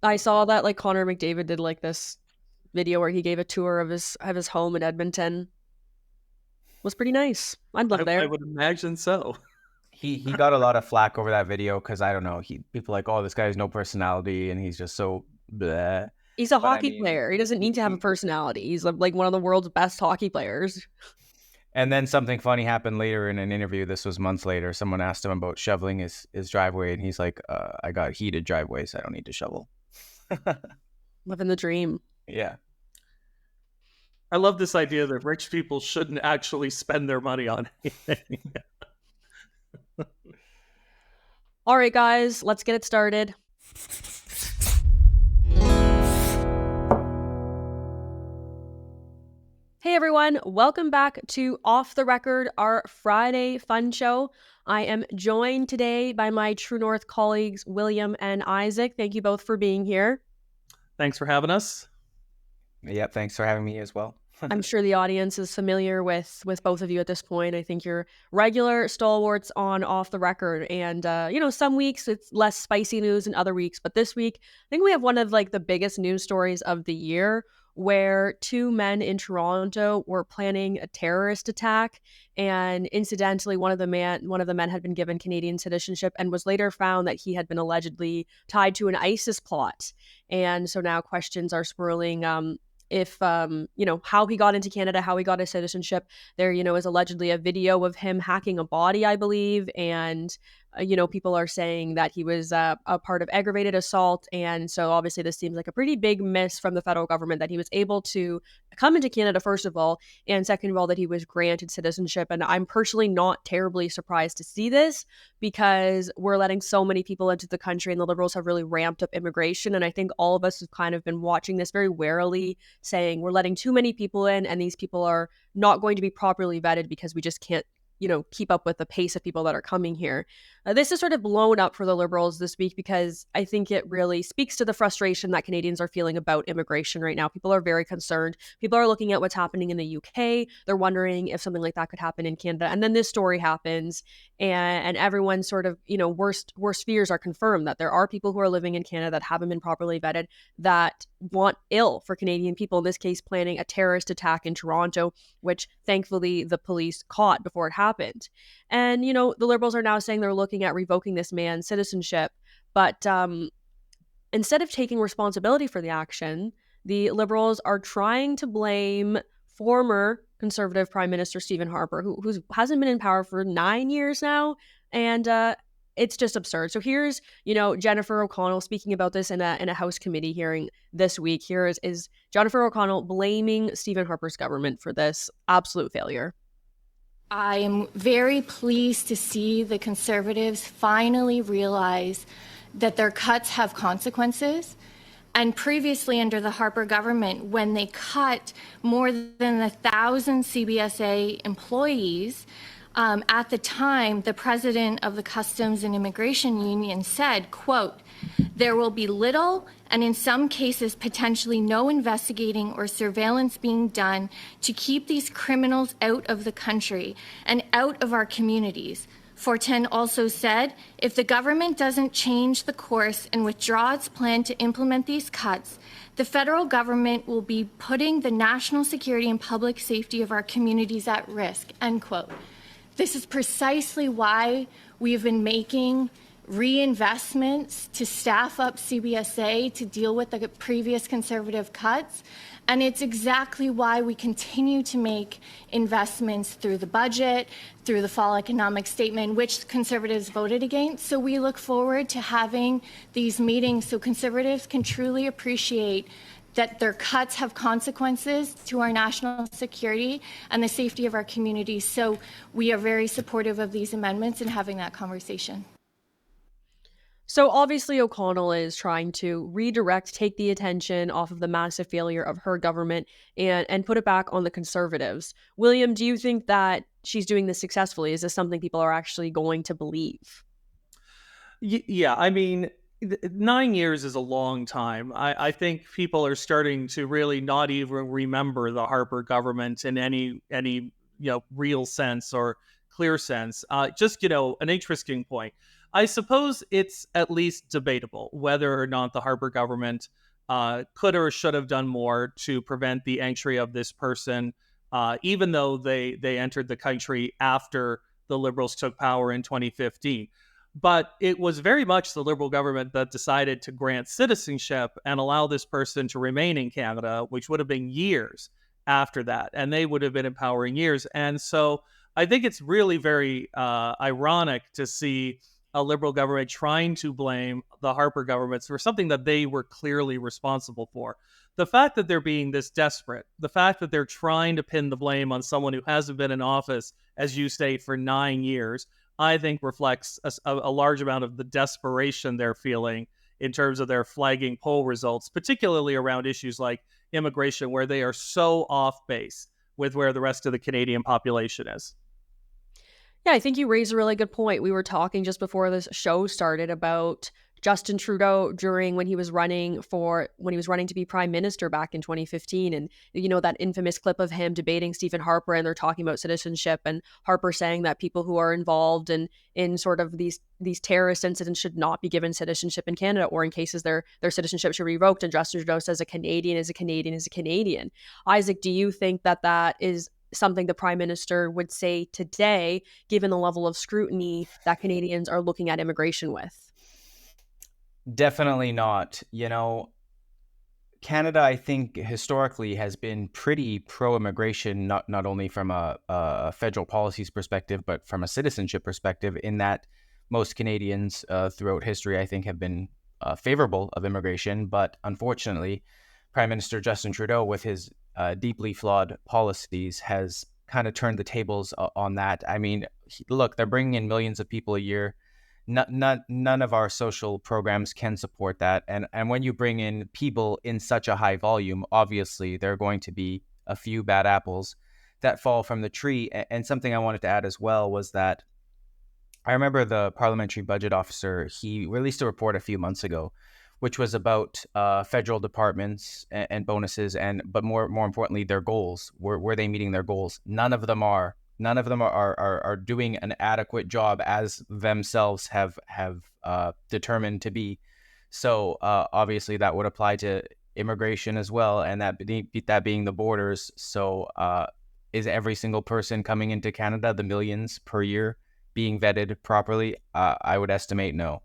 I saw that like Connor McDavid did like this video where he gave a tour of his home in Edmonton. Was pretty nice. I'd live there. I would imagine so. He got a lot of flack over that video because I don't know. People like, oh, this guy has no personality and he's just so bleh. He's a But I hockey mean, player. He doesn't need to have a personality. He's like one of the world's best hockey players. And then something funny happened later in an interview. This was months later. Someone asked him about shoveling his driveway, and he's like, I got heated driveways. I don't need to shovel. Living the dream. Yeah. I love this idea that rich people shouldn't actually spend their money on anything. All right, guys, let's get it started. Hey everyone, welcome back to Off the Record, our Friday fun show. I am joined today by my True North colleagues, William and Isaac. Thank you both for being here. Thanks for having us. Yep, thanks for having me as well. I'm sure the audience is familiar with both of you at this point. I think you're regular stalwarts on Off the Record. And, some weeks it's less spicy news than other weeks. But this week, I think we have one of like the biggest news stories of the year, where two men in Toronto were planning a terrorist attack, and incidentally, one of the men had been given Canadian citizenship and was later found that he had been allegedly tied to an ISIS plot. And so now questions are swirling if how he got into Canada, how he got his citizenship. There is allegedly a video of him hacking a body, I believe, and people are saying that he was a part of aggravated assault. And so obviously this seems like a pretty big miss from the federal government that he was able to come into Canada, first of all, and second of all, that he was granted citizenship. And I'm personally not terribly surprised to see this, because we're letting so many people into the country and the Liberals have really ramped up immigration. And I think all of us have kind of been watching this very warily, saying we're letting too many people in and these people are not going to be properly vetted because we just can't keep up with the pace of people that are coming here. This is sort of blown up for the Liberals this week because I think it really speaks to the frustration that Canadians are feeling about immigration right now. People are very concerned. People are looking at what's happening in the UK. They're wondering if something like that could happen in Canada. And then this story happens, and everyone's sort of, worst fears are confirmed, that there are people who are living in Canada that haven't been properly vetted, that want ill for Canadian people, in this case planning a terrorist attack in Toronto, which thankfully the police caught before it happened. And, the Liberals are now saying they're looking at revoking this man's citizenship. But instead of taking responsibility for the action, the Liberals are trying to blame former Conservative Prime Minister Stephen Harper, who hasn't been in power for 9 years now. And it's just absurd. So here's, Jennifer O'Connell speaking about this in a House committee hearing this week. Here is Jennifer O'Connell blaming Stephen Harper's government for this absolute failure. I am very pleased to see the Conservatives finally realize that their cuts have consequences. And previously under the Harper government, when they cut more than 1,000 CBSA employees, at the time, the president of the Customs and Immigration Union said, quote, "There will be little and in some cases potentially no investigating or surveillance being done to keep these criminals out of the country and out of our communities." Fortin also said, "If the government doesn't change the course and withdraw its plan to implement these cuts, the federal government will be putting the national security and public safety of our communities at risk," end quote. This is precisely why we've been making reinvestments to staff up CBSA to deal with the previous Conservative cuts. And it's exactly why we continue to make investments through the budget, through the fall economic statement, which Conservatives voted against. So we look forward to having these meetings so Conservatives can truly appreciate that their cuts have consequences to our national security and the safety of our communities. So we are very supportive of these amendments and having that conversation. So obviously O'Connell is trying to redirect, take the attention off of the massive failure of her government and put it back on the Conservatives. William, do you think that she's doing this successfully? Is this something people are actually going to believe? Yeah, I mean, 9 years is a long time. I think people are starting to really not even remember the Harper government in any real sense or clear sense. Just an interesting point. I suppose it's at least debatable whether or not the Harper government could or should have done more to prevent the entry of this person, even though they entered the country after the Liberals took power in 2015. But it was very much the Liberal government that decided to grant citizenship and allow this person to remain in Canada, which would have been years after that. And they would have been in power in years. And so I think it's really very ironic to see a Liberal government trying to blame the Harper governments for something that they were clearly responsible for. The fact that they're being this desperate, the fact that they're trying to pin the blame on someone who hasn't been in office, as you state, for 9 years, I think reflects a large amount of the desperation they're feeling in terms of their flagging poll results, particularly around issues like immigration, where they are so off base with where the rest of the Canadian population is. Yeah, I think you raised a really good point. We were talking just before this show started about Justin Trudeau when he was running to be prime minister back in 2015, and that infamous clip of him debating Stephen Harper, and they're talking about citizenship, and Harper saying that people who are involved in sort of these terrorist incidents should not be given citizenship in Canada, or in cases their citizenship should be revoked. And Justin Trudeau says a Canadian is a Canadian is a Canadian. Isaac, do you think that is something the Prime Minister would say today, given the level of scrutiny that Canadians are looking at immigration with? Definitely not. Canada, I think, historically has been pretty pro-immigration, not only from a federal policies perspective, but from a citizenship perspective, in that most Canadians throughout history, I think, have been favorable of immigration. But unfortunately, Prime Minister Justin Trudeau, with his deeply flawed policies, has kind of turned the tables on that. I mean, look, they're bringing in millions of people a year. None of our social programs can support that. And when you bring in people in such a high volume, obviously there are going to be a few bad apples that fall from the tree. And something I wanted to add as well was that I remember the parliamentary budget officer, he released a report a few months ago, which was about federal departments and bonuses, but more importantly, their goals. Were they meeting their goals? None of them are. None of them are doing an adequate job as themselves have determined to be. So obviously that would apply to immigration as well, and that being the borders. So is every single person coming into Canada, the millions per year, being vetted properly? I would estimate no.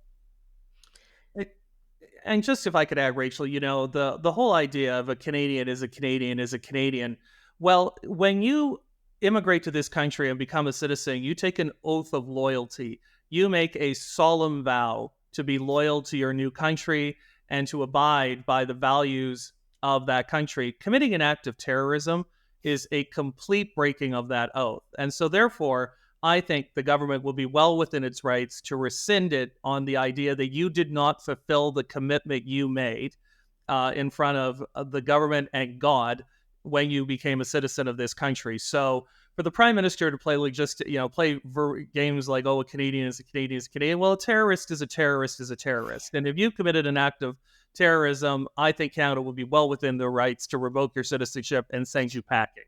And just if I could add, Rachel, the whole idea of a Canadian is a Canadian is a Canadian. Well, when you immigrate to this country and become a citizen, you take an oath of loyalty. You make a solemn vow to be loyal to your new country and to abide by the values of that country. Committing an act of terrorism is a complete breaking of that oath. And so therefore, I think the government will be well within its rights to rescind it on the idea that you did not fulfill the commitment you made in front of the government and God when you became a citizen of this country. So for the Prime Minister to play games like, oh, a Canadian is a Canadian is a Canadian, well, a terrorist is a terrorist is a terrorist. And if you committed an act of terrorism, I think Canada would be well within their rights to revoke your citizenship and send you packing.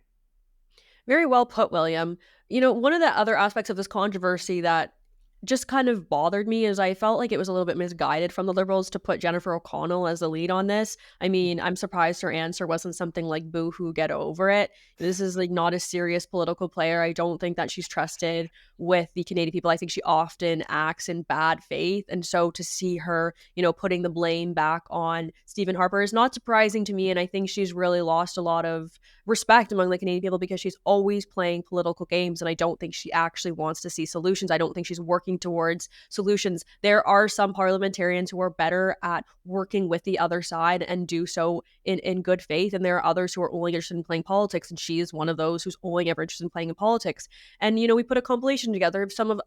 Very well put, William. One of the other aspects of this controversy that just kind of bothered me is I felt like it was a little bit misguided from the Liberals to put Jennifer O'Connell as the lead on this. I mean, I'm surprised her answer wasn't something like boo-hoo, get over it. This is not a serious political player. I don't think that she's trusted with the Canadian people. I think she often acts in bad faith. And so to see her, putting the blame back on Stephen Harper is not surprising to me. And I think she's really lost a lot of respect among the Canadian people because she's always playing political games. And I don't think she actually wants to see solutions. I don't think she's working towards solutions. There are some parliamentarians who are better at working with the other side and do so in good faith. And there are others who are only interested in playing politics. And she is one of those who's only ever interested in playing in politics. And, we put a compilation together of some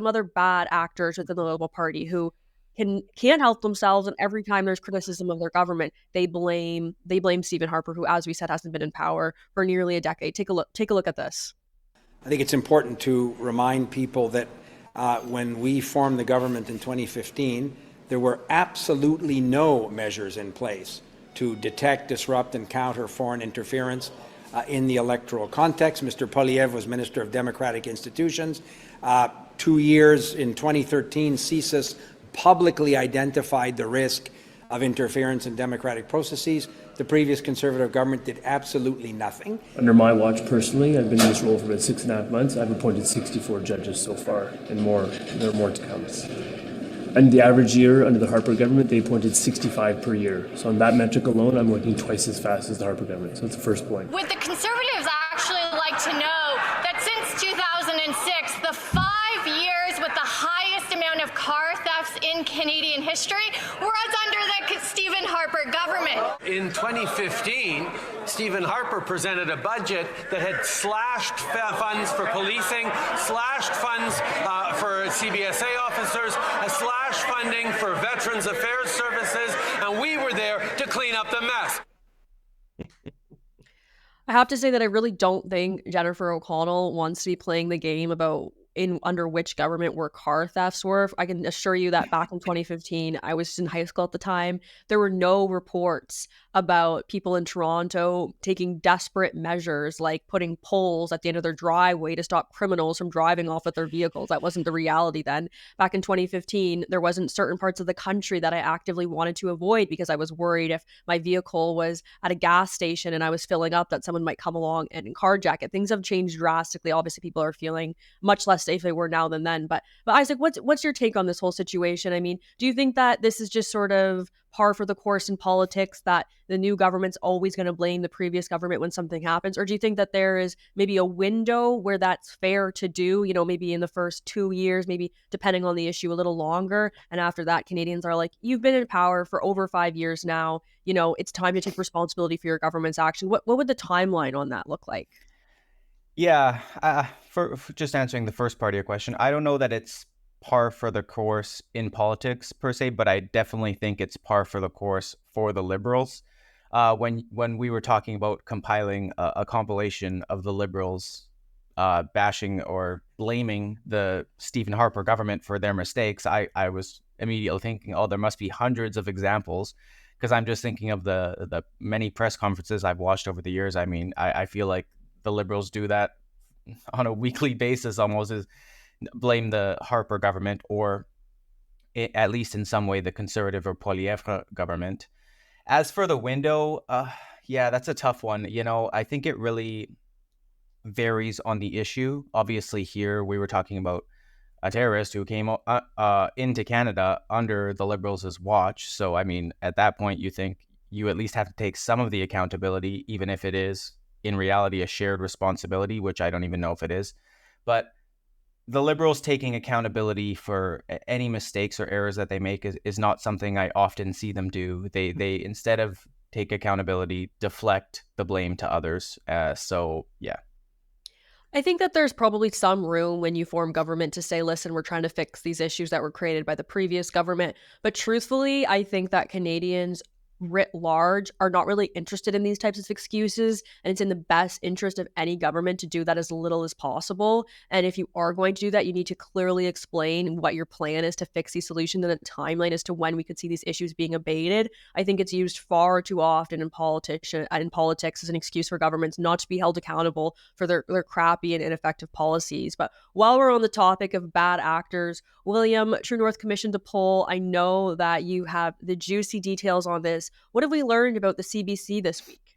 other bad actors within the Liberal Party who can't help themselves, and every time there's criticism of their government, they blame Stephen Harper, who, as we said, hasn't been in power for nearly a decade. Take a look at this. I think it's important to remind people that when we formed the government in 2015, there were absolutely no measures in place to detect, disrupt, and counter foreign interference in the electoral context. Mr. Poilievre was Minister of Democratic Institutions. 2 years in 2013, CSIS publicly identified the risk of interference in democratic processes. The previous Conservative government did absolutely nothing. Under my watch personally, I've been in this role for about 6.5 months. I've appointed 64 judges so far, and there are more to come. And the average year under the Harper government, they appointed 65 per year. So on that metric alone, I'm working twice as fast as the Harper government. So that's the first point. Would the Conservatives actually like to know that since 2006, the 5 years with the highest amount of car thefts in Canadian history was under the Stephen Harper government? In 2015, Stephen Harper presented a budget that had slashed funds for policing, slashed funds for CBSA officers, slashed funding for Veterans Affairs Services, and we were there to clean up the mess. I have to say that I really don't think Jennifer O'Connell wants to be playing the game about under which government where car thefts were. I can assure you that back in 2015, I was in high school at the time, there were no reports about people in Toronto taking desperate measures like putting poles at the end of their driveway to stop criminals from driving off with their vehicles. That wasn't the reality then. Back in 2015, there wasn't certain parts of the country that I actively wanted to avoid because I was worried if my vehicle was at a gas station and I was filling up that someone might come along and carjack it. Things have changed drastically. Obviously, people are feeling much less safe they were now than then. But Isaac, what's your take on this whole situation? I mean, do you think that this is just sort of par for the course in politics, that the new government's always going to blame the previous government when something happens? Or do you think that there is maybe a window where that's fair to do, maybe in the first 2 years, maybe depending on the issue a little longer, and after that Canadians are like, you've been in power for over 5 years now, it's time to take responsibility for your government's action? What would the timeline on that look like? Yeah, for just answering the first part of your question, I don't know that it's par for the course in politics per se, but I definitely think it's par for the course for the Liberals. When we were talking about compiling a compilation of the Liberals bashing or blaming the Stephen Harper government for their mistakes, I was immediately thinking, oh, there must be hundreds of examples, because I'm just thinking of the many press conferences I've watched over the years. I mean, I feel like the Liberals do that on a weekly basis, almost, is blame the Harper government, or at least in some way the Conservative or Poilievre government. As for the window, yeah, that's a tough one. I think it really varies on the issue. Obviously, here we were talking about a terrorist who came into Canada under the Liberals' watch. So, I mean, at that point, you think you at least have to take some of the accountability, even if it is in reality a shared responsibility, which I don't even know if it is. But the Liberals taking accountability for any mistakes or errors that they make is not something I often see them do. They instead of take accountability, deflect the blame to others. So, yeah. I think that there's probably some room when you form government to say, listen, we're trying to fix these issues that were created by the previous government. But truthfully, I think that Canadians writ large are not really interested in these types of excuses, and it's in the best interest of any government to do that as little as possible. And if you are going to do that, you need to clearly explain what your plan is to fix these solutions and a timeline as to when we could see these issues being abated. I think it's used far too often in politics as an excuse for governments not to be held accountable for their crappy and ineffective policies. But while we're on the topic of bad actors, William, True North commissioned a poll. I know that you have the juicy details on this. What have we learned about the CBC this week?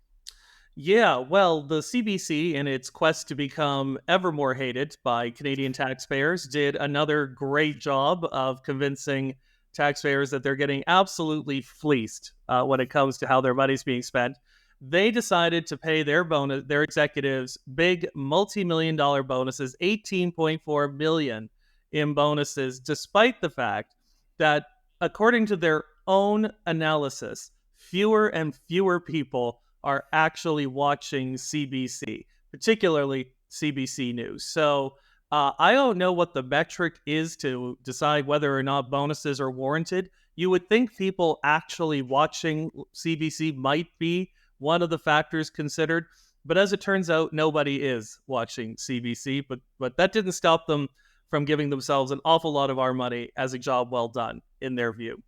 Yeah, well, the CBC, in its quest to become ever more hated by Canadian taxpayers, did another great job of convincing taxpayers that they're getting absolutely fleeced when it comes to how their money's being spent. They decided to pay their executives big multi-million-dollar bonuses, $18.4 million in bonuses, despite the fact that, according to their own analysis, fewer and fewer people are actually watching CBC, particularly CBC News. So I don't know what the metric is to decide whether or not bonuses are warranted. You would think people actually watching CBC might be one of the factors considered, but as it turns out, nobody is watching CBC, but that didn't stop them from giving themselves an awful lot of our money as a job well done, in their view.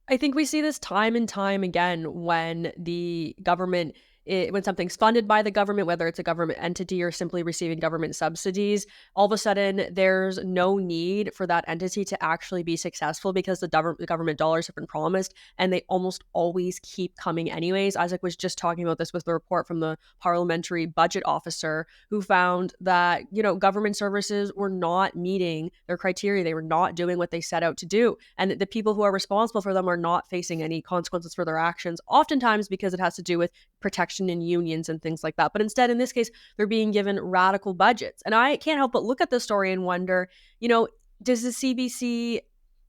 I think we see this time and time again when the government when something's funded by the government, whether it's a government entity or simply receiving government subsidies, all of a sudden there's no need for that entity to actually be successful because the government dollars have been promised and they almost always keep coming anyways. Isaac was just talking about this with the report from the parliamentary budget officer who found that, government services were not meeting their criteria. They were not doing what they set out to do. And the people who are responsible for them are not facing any consequences for their actions, oftentimes because it has to do with protection in unions and things like that. But instead, in this case, they're being given radical budgets. And I can't help but look at this story and wonder, does the CBC,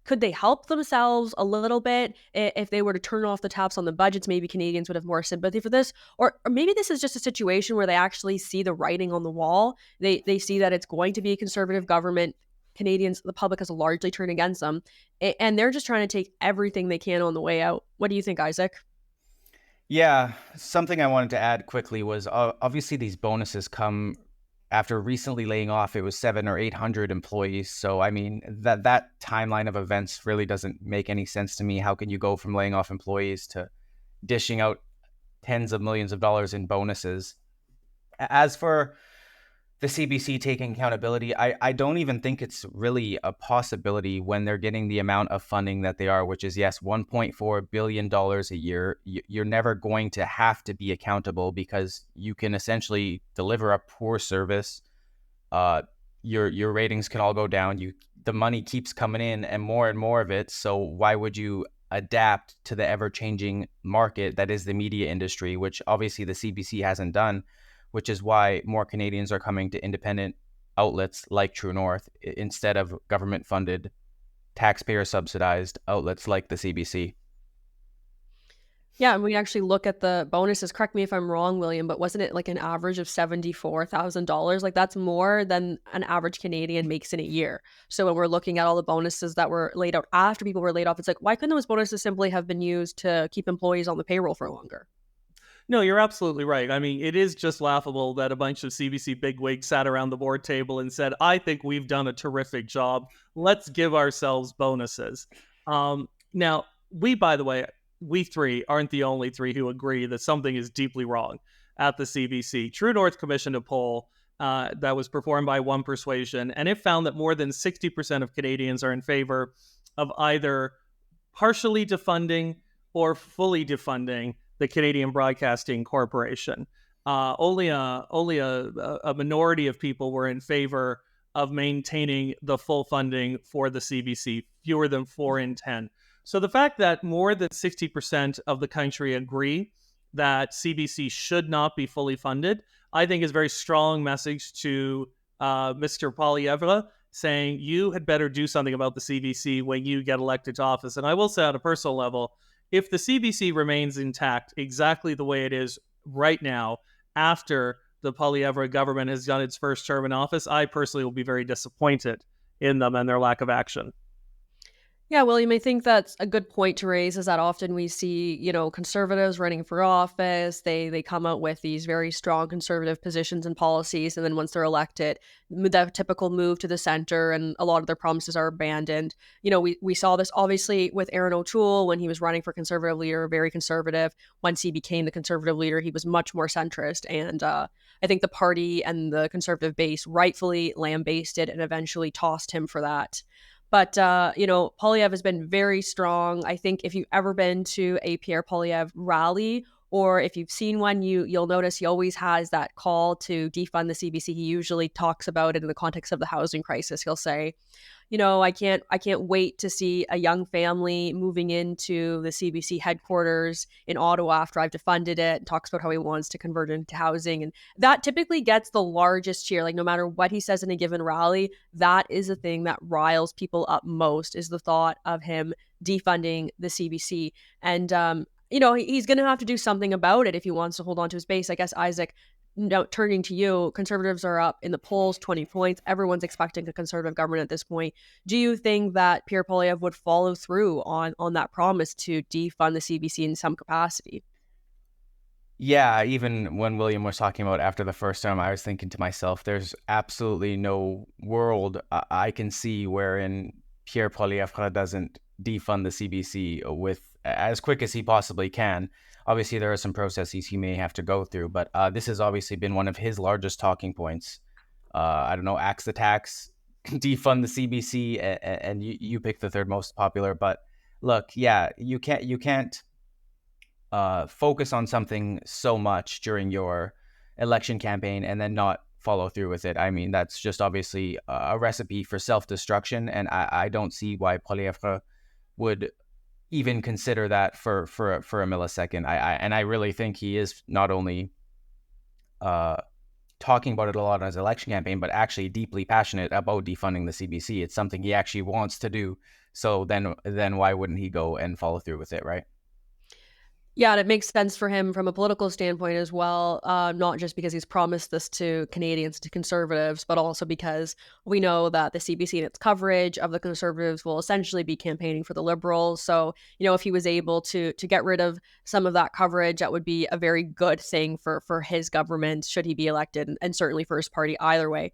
could they help themselves a little bit if they were to turn off the taps on the budgets? Maybe Canadians would have more sympathy for this. Or maybe this is just a situation where they actually see the writing on the wall. They see that it's going to be a conservative government. Canadians, the public has largely turned against them. And they're just trying to take everything they can on the way out. What do you think, Isaac? Yeah, something I wanted to add quickly was obviously these bonuses come after recently laying off. It was 700 or 800 employees. So, I mean, that timeline of events really doesn't make any sense to me. How can you go from laying off employees to dishing out tens of millions of dollars in bonuses? As for the CBC taking accountability, I don't even think it's really a possibility when they're getting the amount of funding that they are, which is, yes, $1.4 billion a year. You're never going to have to be accountable because you can essentially deliver a poor service. Your ratings can all go down. The money keeps coming in and more of it. So why would you adapt to the ever-changing market that is the media industry, which obviously the CBC hasn't done, which is why more Canadians are coming to independent outlets like True North instead of government-funded, taxpayer-subsidized outlets like the CBC. Yeah, and we actually look at the bonuses. Correct me if I'm wrong, William, but wasn't it like an average of $74,000? Like that's more than an average Canadian makes in a year. So when we're looking at all the bonuses that were laid out after people were laid off, it's like, why couldn't those bonuses simply have been used to keep employees on the payroll for longer? No, you're absolutely right. I mean, it is just laughable that a bunch of CBC bigwigs sat around the board table and said, I think we've done a terrific job. Let's give ourselves bonuses. Now, by the way, we three aren't the only three who agree that something is deeply wrong at the CBC. True North commissioned a poll that was performed by One Persuasion, and it found that more than 60% of Canadians are in favor of either partially defunding or fully defunding the Canadian Broadcasting Corporation. Only a minority of people were in favor of maintaining the full funding for the CBC, fewer than 4 in 10. So the fact that more than 60% of the country agree that CBC should not be fully funded, I think is a very strong message to Mr. Poilievre, saying you had better do something about the CBC when you get elected to office. And I will say on a personal level, if the CBC remains intact exactly the way it is right now, after the Poilievre government has done its first term in office, I personally will be very disappointed in them and their lack of action. Yeah, William, I think that's a good point to raise, is that often we see, conservatives running for office. They come out with these very strong conservative positions and policies. And then once they're elected, the typical move to the center and a lot of their promises are abandoned. We saw this obviously with Aaron O'Toole when he was running for conservative leader, very conservative. Once he became the conservative leader, he was much more centrist. And I think the party and the conservative base rightfully lambasted and eventually tossed him for that. But, Poilievre has been very strong. I think if you've ever been to a Pierre Poilievre rally, or if you've seen one, you'll notice he always has that call to defund the CBC. He usually talks about it in the context of the housing crisis. He'll say, I can't wait to see a young family moving into the CBC headquarters in Ottawa after I've defunded it, and talks about how he wants to convert it into housing. And that typically gets the largest cheer. Like no matter what he says in a given rally, that is the thing that riles people up most, is the thought of him defunding the CBC. And, he's going to have to do something about it if he wants to hold on to his base. I guess, Isaac, turning to you, Conservatives are up in the polls 20 points. Everyone's expecting a Conservative government at this point. Do you think that Pierre Poilievre would follow through on that promise to defund the CBC in some capacity? Yeah, even when William was talking about after the first term, I was thinking to myself, there's absolutely no world I can see wherein Pierre Poilievre doesn't defund the CBC with as quick as he possibly can. Obviously, there are some processes he may have to go through, but this has obviously been one of his largest talking points. I don't know, axe the tax, defund the CBC, and you pick the third most popular. But look, yeah, you can't focus on something so much during your election campaign and then not follow through with it. I mean, that's just obviously a recipe for self-destruction, and I don't see why Poilievre would even consider that for a millisecond. I really think he is not only talking about it a lot on his election campaign, but actually deeply passionate about defunding the CBC. It's something he actually wants to do. So then why wouldn't he go and follow through with it, right? Yeah, and it makes sense for him from a political standpoint as well, not just because he's promised this to Canadians, to Conservatives, but also because we know that the CBC and its coverage of the Conservatives will essentially be campaigning for the Liberals. So, if he was able to get rid of some of that coverage, that would be a very good thing for his government, should he be elected, and certainly for his party either way.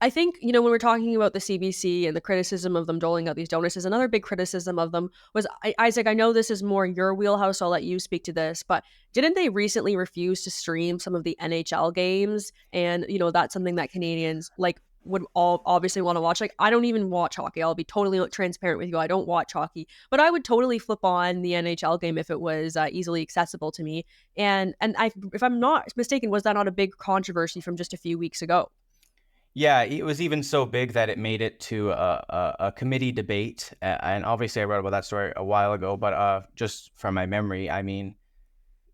I think, when we're talking about the CBC and the criticism of them doling out these donuts, another big criticism of them was, Isaac, I know this is more your wheelhouse, so I'll let you speak to this, but didn't they recently refuse to stream some of the NHL games? And, that's something that Canadians would all obviously want to watch. I don't even watch hockey. I'll be totally transparent with you. I don't watch hockey, but I would totally flip on the NHL game if it was easily accessible to me. And if I'm not mistaken, was that not a big controversy from just a few weeks ago? Yeah, it was even so big that it made it to a committee debate. And obviously I wrote about that story a while ago, but just from my memory, I mean,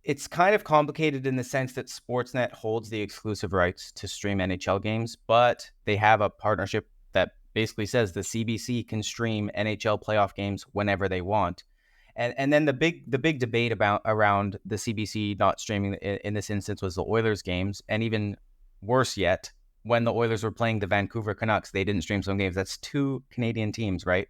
it's kind of complicated in the sense that Sportsnet holds the exclusive rights to stream NHL games, but they have a partnership that basically says the CBC can stream NHL playoff games whenever they want. And then the big debate around the CBC not streaming in this instance was the Oilers games, and even worse yet, when the Oilers were playing the Vancouver Canucks, they didn't stream some games. That's two Canadian teams, right?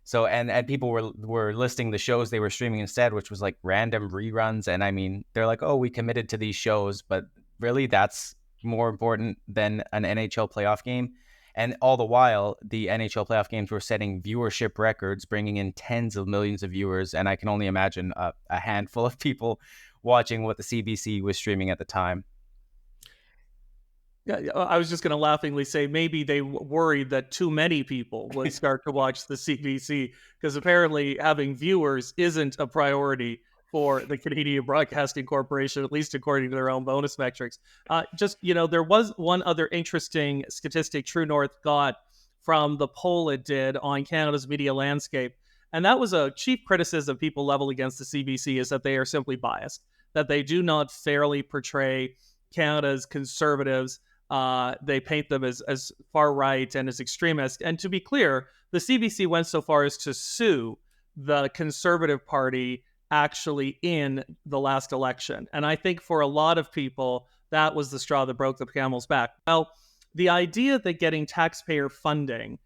So, and people were listing the shows they were streaming instead, which was like random reruns. And I mean, they're like, oh, we committed to these shows, but really that's more important than an NHL playoff game. And all the while, the NHL playoff games were setting viewership records, bringing in tens of millions of viewers. And I can only imagine a handful of people watching what the CBC was streaming at the time. Yeah, I was just going to laughingly say maybe they worried that too many people would start to watch the CBC, because apparently having viewers isn't a priority for the Canadian Broadcasting Corporation, at least according to their own bonus metrics. There was one other interesting statistic True North got from the poll it did on Canada's media landscape, and that was a chief criticism people level against the CBC, is that they are simply biased, that they do not fairly portray Canada's Conservatives. They paint them as far right and as extremist. And to be clear, the CBC went so far as to sue the Conservative Party actually in the last election. And I think for a lot of people, that was the straw that broke the camel's back. Well, the idea that getting taxpayer funding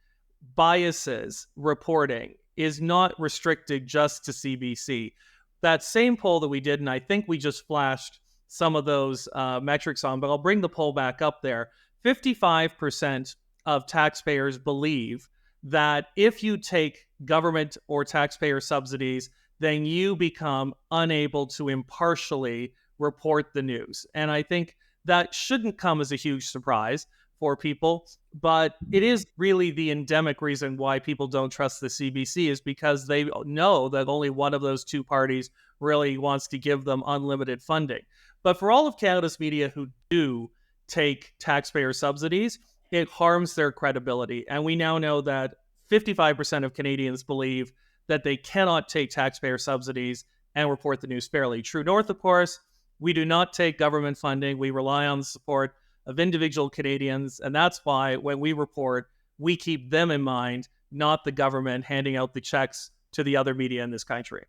biases reporting is not restricted just to CBC. That same poll that we did, and I think we just flashed some of those metrics on, but I'll bring the poll back up there. 55% of taxpayers believe that if you take government or taxpayer subsidies, then you become unable to impartially report the news. And I think that shouldn't come as a huge surprise for people, but it is really the endemic reason why people don't trust the CBC, is because they know that only one of those two parties really wants to give them unlimited funding. But for all of Canada's media who do take taxpayer subsidies, it harms their credibility. And we now know that 55% of Canadians believe that they cannot take taxpayer subsidies and report the news fairly. True North, of course, we do not take government funding. We rely on the support of individual Canadians. And that's why when we report, we keep them in mind, not the government handing out the checks to the other media in this country.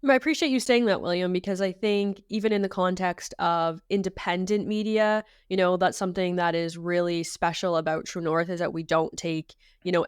I appreciate you saying that, William, because I think even in the context of independent media, that's something that is really special about True North, is that we don't take,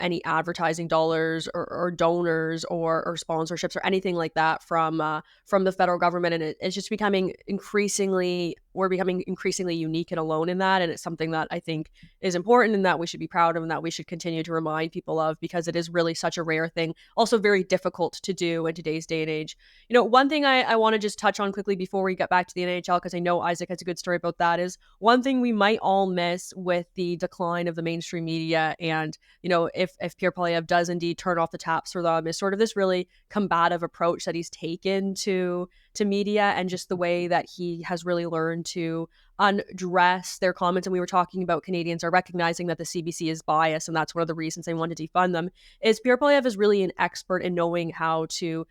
any advertising dollars or donors or sponsorships or anything like that from the federal government. And it's just becoming increasingly we're becoming increasingly unique and alone in that. And it's something that I think is important and that we should be proud of and that we should continue to remind people of, because it is really such a rare thing. Also very difficult to do in today's day and age. One thing I want to just touch on quickly before we get back to the NHL, because I know Isaac has a good story about that, is one thing we might all miss with the decline of the mainstream media. And, if Pierre Poilievre does indeed turn off the taps for them, is sort of this really combative approach that he's taken to media, and just the way that he has really learned to undress their comments. And we were talking about Canadians are recognizing that the CBC is biased, and that's one of the reasons they want to defund them. Is Pierre Poilievre is really an expert in knowing how to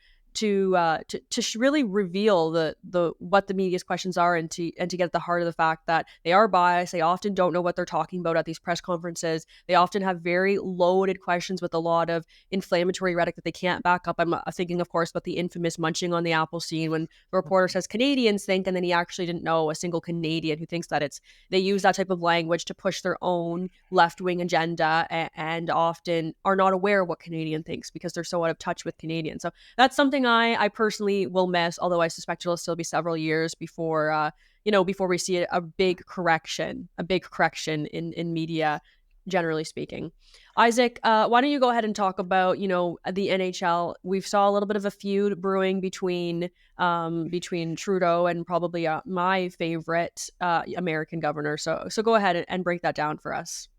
really reveal the what the media's questions are, and to get at the heart of the fact that they are biased. They often don't know what they're talking about at these press conferences. They often have very loaded questions with a lot of inflammatory rhetoric that they can't back up. I'm thinking, of course, about the infamous munching on the apple scene when the reporter says Canadians think, and then he actually didn't know a single Canadian who thinks that they use that type of language to push their own left-wing agenda, and often are not aware of what Canadian thinks because they're so out of touch with Canadians. So that's something I personally will miss, although I suspect it'll still be several years before we see a big correction in media, generally speaking. Isaac, why don't you go ahead and talk about, the NHL? We've saw a little bit of a feud brewing between Trudeau and probably my favorite American governor. So go ahead and break that down for us.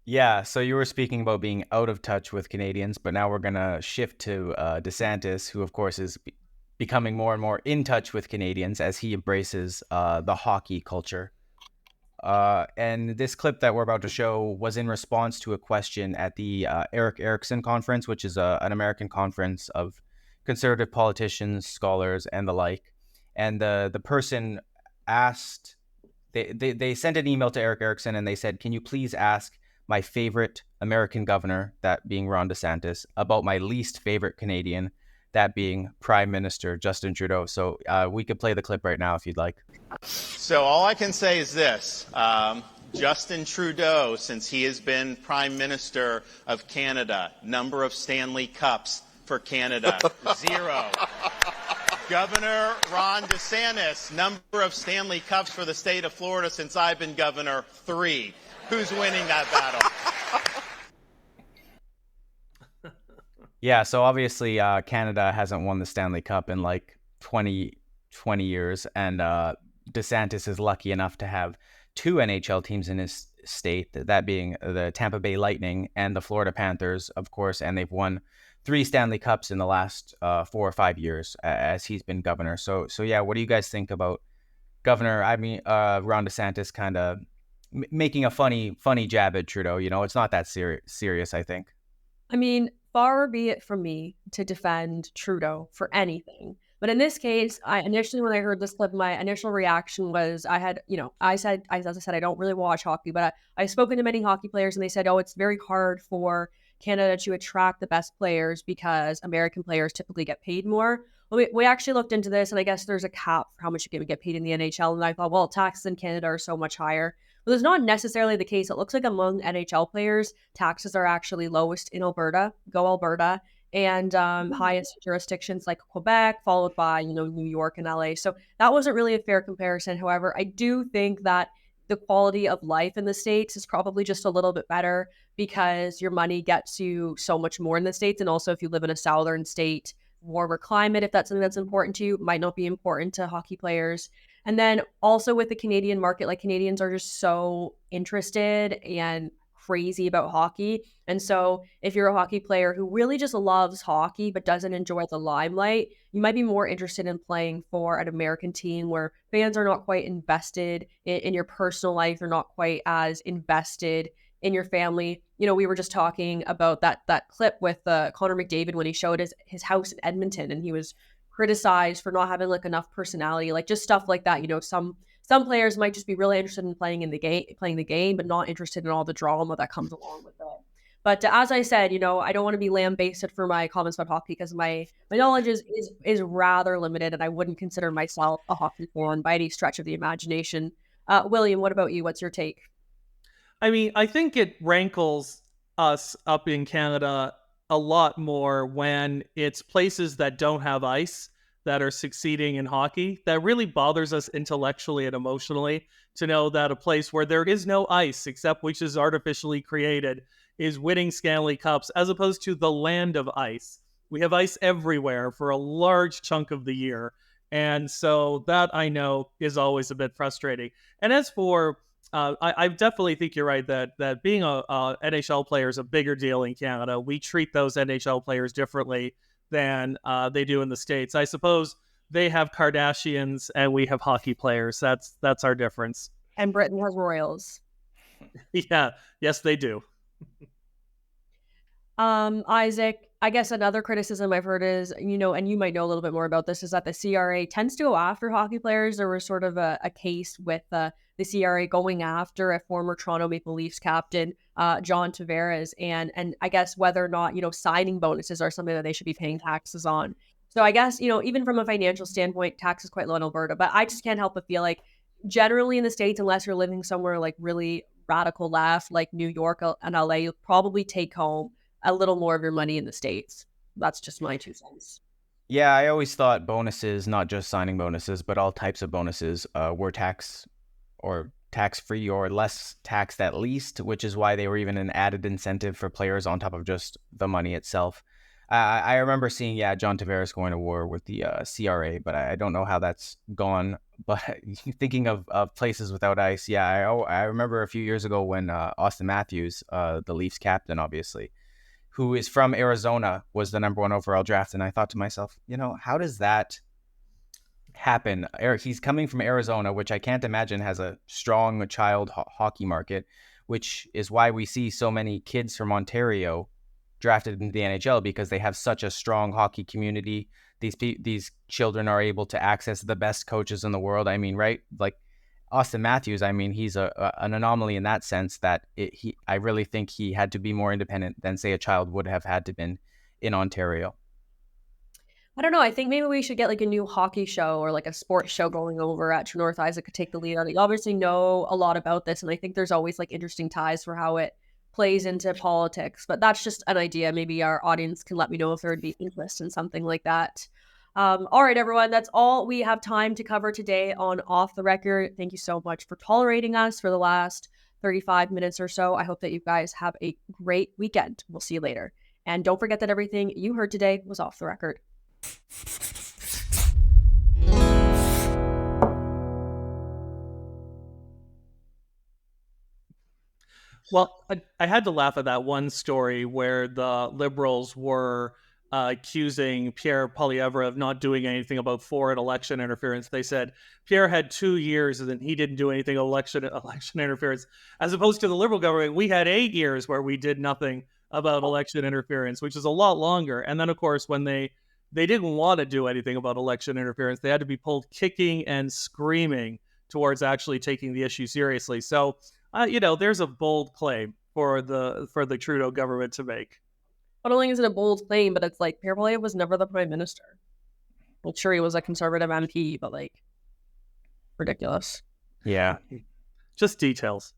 Yeah, so you were speaking about being out of touch with Canadians, but now we're going to shift to DeSantis, who, of course, is becoming more and more in touch with Canadians as he embraces the hockey culture. And this clip that we're about to show was in response to a question at the Eric Erickson conference, which is an American conference of conservative politicians, scholars, and the like. And the person asked, they sent an email to Eric Erickson and they said, can you please ask my favorite American governor, that being Ron DeSantis, about my least favorite Canadian, that being Prime Minister Justin Trudeau. So we could play the clip right now if you'd like. So all I can say is this. Justin Trudeau, since he has been Prime Minister of Canada, number of Stanley Cups for Canada, 0. Governor Ron DeSantis, number of Stanley Cups for the state of Florida since I've been governor, 3. Who's winning that battle? Yeah, so obviously Canada hasn't won the Stanley Cup in like 20 years, and DeSantis is lucky enough to have 2 NHL teams in his state, that being the Tampa Bay Lightning and the Florida Panthers, of course, and they've won 3 Stanley Cups in the last 4 or 5 years as he's been governor. So yeah, what do you guys think about Ron DeSantis kind of making a funny jab at Trudeau? It's not that serious, I think. I mean, far be it from me to defend Trudeau for anything. But in this case, initially when I heard this clip, my initial reaction was as I said, I don't really watch hockey, but I've spoken to many hockey players and they said, it's very hard for Canada to attract the best players because American players typically get paid more. Well, we actually looked into this, and I guess there's a cap for how much you can get paid in the NHL. And I thought, well, taxes in Canada are so much higher. Well, that's not necessarily the case. It looks like among NHL players, taxes are actually lowest in Alberta. Go Alberta. And highest jurisdictions like Quebec, followed by, New York and LA. So that wasn't really a fair comparison. However, I do think that the quality of life in the States is probably just a little bit better because your money gets you so much more in the States. And also if you live in a southern state, warmer climate, if that's something that's important to you, might not be important to hockey players. And then also with the Canadian market, like Canadians are just so interested and crazy about hockey. And so if you're a hockey player who really just loves hockey but doesn't enjoy the limelight, you might be more interested in playing for an American team where fans are not quite invested in your personal life. They're not quite as invested in your family. We were just talking about that clip with Connor McDavid when he showed his house in Edmonton, and he was criticized for not having like enough personality, like just stuff like that. Some players might just be really interested in playing the game, but not interested in all the drama that comes along with it. But as I said, I don't want to be lambasted for my comments about hockey because my knowledge is rather limited, and I wouldn't consider myself a hockey fan by any stretch of the imagination. William, what about you? What's your take? I mean, I think it rankles us up in Canada a lot more when it's places that don't have ice. that are succeeding in hockey that really bothers us intellectually and emotionally, to know that a place where there is no ice except which is artificially created is winning Stanley Cups, as opposed to the land of ice. We have ice everywhere for a large chunk of the year. And so that, I know, is always a bit frustrating. And as for, I definitely think you're right that being a NHL player is a bigger deal in Canada. We treat those NHL players differently than they do in the States. I suppose they have Kardashians and we have hockey players. That's our difference. And Britain has royals. Yeah, yes, they do. Isaac, I guess another criticism I've heard is, and you might know a little bit more about this, is that the CRA tends to go after hockey players. There was sort of a case with the CRA going after a former Toronto Maple Leafs captain, John Tavares, and I guess whether or not, signing bonuses are something that they should be paying taxes on. So I guess, even from a financial standpoint, tax is quite low in Alberta, but I just can't help but feel like generally in the States, unless you're living somewhere like really radical left, like New York and LA, you'll probably take home a little more of your money in the States. That's just my 2 cents. Yeah, I always thought bonuses, not just signing bonuses, but all types of bonuses were tax-free or less taxed at least, which is why they were even an added incentive for players on top of just the money itself. I remember seeing, John Tavares going to war with the CRA, but I don't know how that's gone. But thinking of places without ice, I remember a few years ago when Austin Matthews, the Leafs captain, obviously, who is from Arizona, was the number 1 overall draft. And I thought to myself, how does that happen? He's coming from Arizona, which I can't imagine has a strong child hockey market, which is why we see so many kids from Ontario drafted into the NHL, because they have such a strong hockey community. These children are able to access the best coaches in the world. I mean, right? Like Austin Matthews, I mean, he's an anomaly in that sense that I really think he had to be more independent than, say, a child would have had to been in Ontario. I don't know. I think maybe we should get like a new hockey show or like a sports show going over at True North. Isaac could take the lead on it. You obviously know a lot about this, and I think there's always like interesting ties for how it plays into politics. But that's just an idea. Maybe our audience can let me know if there would be interest in something like that. All right, everyone, that's all we have time to cover today on Off the Record. Thank you so much for tolerating us for the last 35 minutes or so. I hope that you guys have a great weekend. We'll see you later. And don't forget that everything you heard today was off the record. Well, I had to laugh at that one story where the Liberals were accusing Pierre Poilievre of not doing anything about foreign election interference. They said Pierre had 2 years and then he didn't do anything election interference, as opposed to the Liberal government. We had 8 years where we did nothing about election interference, which is a lot longer. And then, of course, when they didn't want to do anything about election interference, they had to be pulled kicking and screaming towards actually taking the issue seriously. So, there's a bold claim for the Trudeau government to make. Not only is it a bold claim, but it's like Pierre Poilievre was never the prime minister. Well, sure, he was a conservative MP, but like, ridiculous. Yeah. Just details.